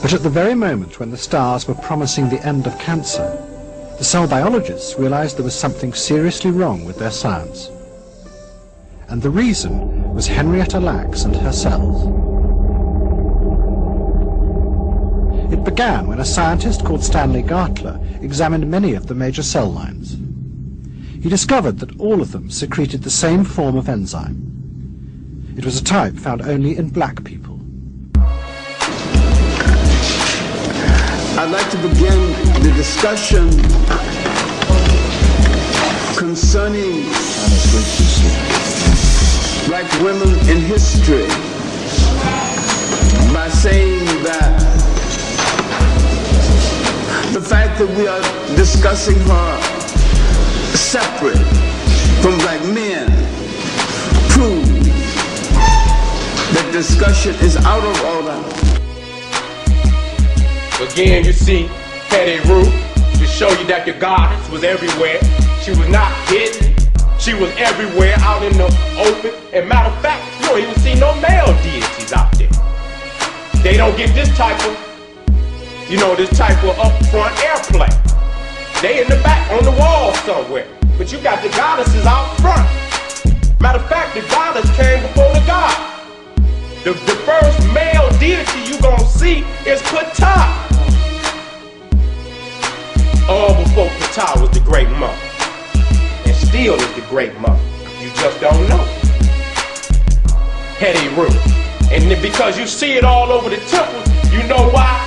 But at the very moment when the stars were promising the end of cancer, the cell biologists realized there was something seriously wrong with their science. And the reason was Henrietta Lacks and her cells. It began when a scientist called Stanley Gartler examined many of the major cell lines. He discovered that all of them secreted the same form of enzyme. It was a type found only in black people. I'd like to begin the discussion concerning black women in history by saying that the fact that we are discussing her separate from black men proves that discussion is out of order. Again, you see Hetty Ruth to show you that the goddess was everywhere. She was not hidden. She was everywhere, out in the open. And matter of fact, you don't even see no male deities out there. They don't get this type of, this type of upfront airplay. They in the back on the wall somewhere. But you got the goddesses out front. Matter of fact, the goddess came before the god. The first male deity you gonna see is Ptah. All before Ptah was the great mother. And still is the great mother. You just don't know. Hetty Ruth. And because you see it all over the temple, you know why?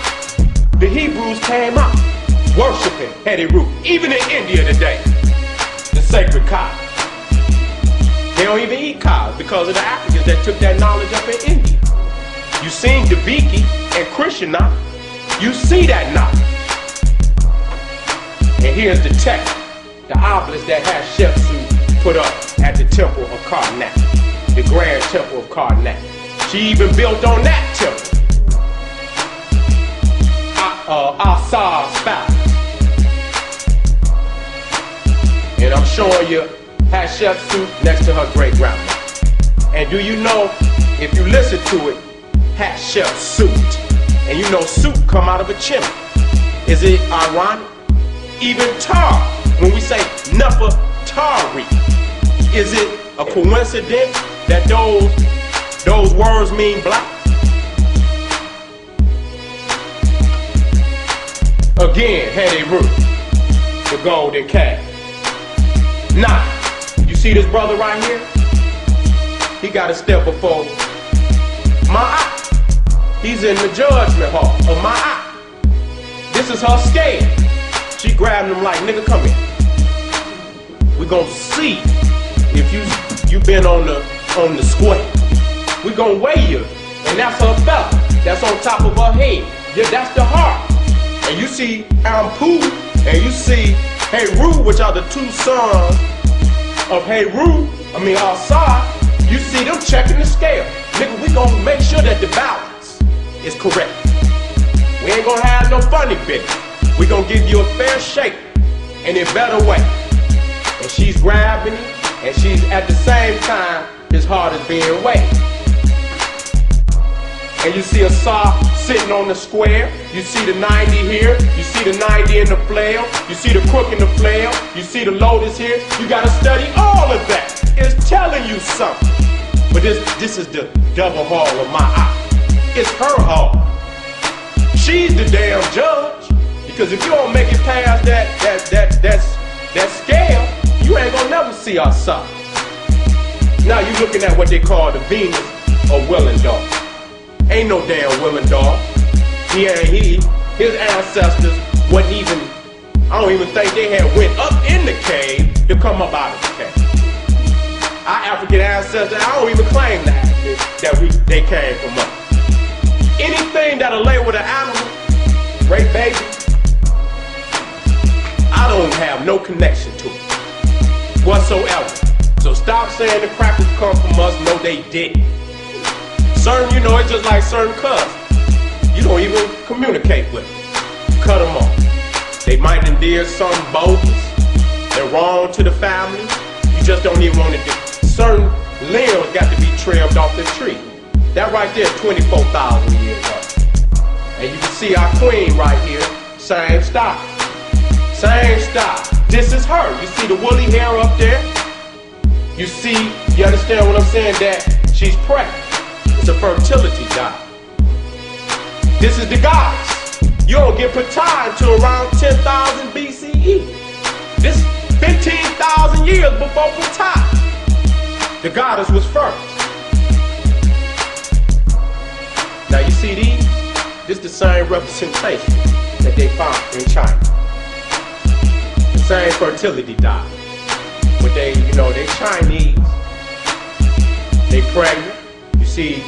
The Hebrews came out worshiping Hetty Ruth. Even in India today, the sacred cow. They don't even eat cows because of the Africans that took that knowledge up in India. You seen Deviki and Krishna, you see that knowledge. And here's the text, the obelisk that Hatshepsut put up at the temple of Karnak, the grand temple of Karnak. She even built on that temple. Asar's palace. And I'm showing you Hatshepsut next to her great grandma. And do you know, if you listen to it, Hatshepsut, and you know soup come out of a chimney. Is it ironic? Even tar, when we say Nefertari, is it a coincidence that those words mean black? Again, Hetty Ruth, the golden calf. Now, you see this brother right here? He got to step before Ma'at. He's in the judgment hall of Ma'at. This is her scale. She grabbed him like, nigga, come here. We gonna see if you been on the square. We gonna weigh you, and that's her feather. That's on top of her head. Yeah, that's the heart. And you see Ampu, and you see Heru, which are the two sons of Asar. You see them checking the scale. Nigga, we gonna make sure that the balance is correct. We ain't gonna have no funny bit. We gonna give you a fair shake, and in a better way. And she's grabbing it, and she's at the same time, his heart is being weighed. And you see Asar sitting on the square. You see the 90 here. You see the 90 in the flail. You see the crook in the flail. You see the lotus here. You gotta study all of that. It's telling you something. But this is the double hall of Ma'at. It's her hall. She's the damn judge. Because if you don't make it past that scale, you ain't gonna never see Asar. Now you looking at what they call the Venus of Willendorf. Ain't no damn Willendorf. His ancestors wasn't even, I don't even think they had went up in the cave to come up out of the cave. Our African ancestors, I don't even claim that they came from us. Anything that'll lay with an animal, rape baby, I don't have no connection to it whatsoever. So stop saying the crackers come from us. No, they didn't. Certain, it's just like certain cousins. You don't even communicate with them. Cut them off. They might endear some bogus. They're wrong to the family. You just don't even want to do. Certain limbs got to be trimmed off the tree. That right there is 24,000 years old. And you can see our queen right here, same style. Same style. This is her. You see the woolly hair up there? You see, you understand what I'm saying? That she's pregnant. It's a fertility god. This is the goddess. You don't get Ptah until around 10,000 BCE. This 15,000 years before Ptah. The goddess was first. Now you see these? This is the same representation that they found in China. The same fertility god. But they, you know, they Chinese. They pregnant. You see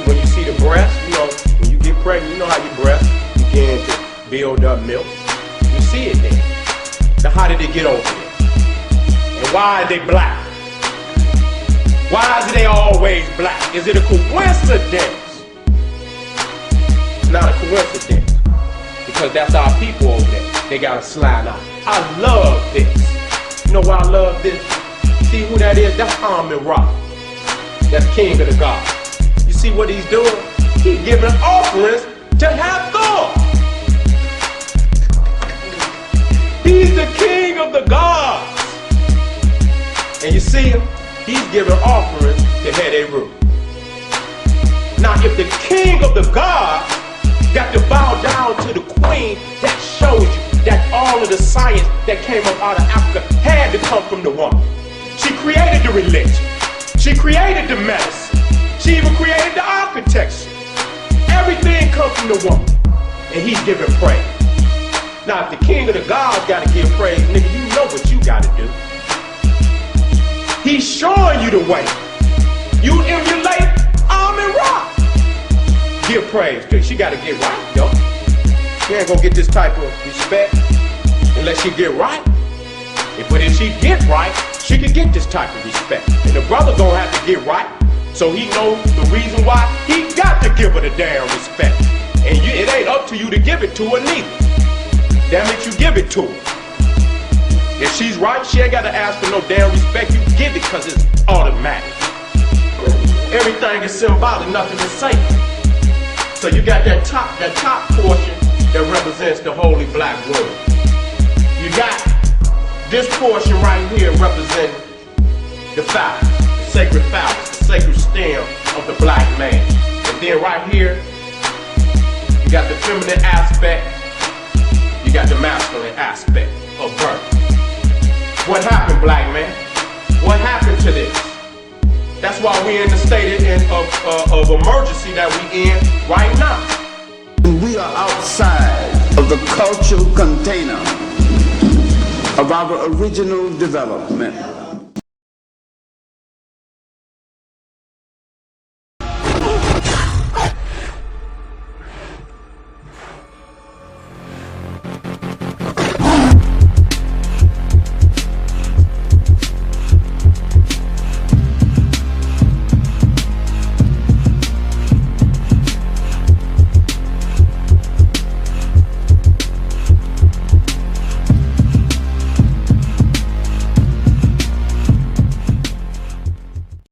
when you see the breast, you know, when you get pregnant, you know how your breast begin to build up milk. You see it there. Now how did they get over there? And why are they black? Why is they always black? Is it a coincidence? It's not a coincidence. Because that's our people over there. They got a slide out. I love this. You know why I love this? See who that is? That's Amun-Ra. That's king of the gods. You see what he's doing? He's giving offerings to Hathor. He's the king of the gods. And you see him? He's giving offerings to Heru. Now if the king of the gods got to bow down to the queen, that shows you that all of the science that came up out of Africa had to come from the woman. She created the religion. She created the medicine. She even created the architecture. Everything comes from the woman. And he's giving praise. Now, if the king of the gods got to give praise, nigga, you know what you got to do. He's showing you the way. You emulate Amun-Ra. Give praise. She got to get right, yo. She ain't gonna get this type of respect unless she get right. But if she get right, she can get this type of respect. And the brother gonna have to get right, so he knows the reason why he got to give her the damn respect. And it ain't up to you to give it to her neither. Damn it, you give it to her. If she's right, she ain't gotta ask for no damn respect. You give it because it's automatic. Everything is symbolic, nothing is sacred. So you got that top portion that represents the holy black woman. You got this portion right here representing the phallus, the sacred phallus, the sacred stem of the black man. And then right here, you got the feminine aspect, you got the masculine aspect of birth. What happened, black man? What happened to this? That's why we're in the state of emergency that we in right now. We are outside of the cultural container of our original development.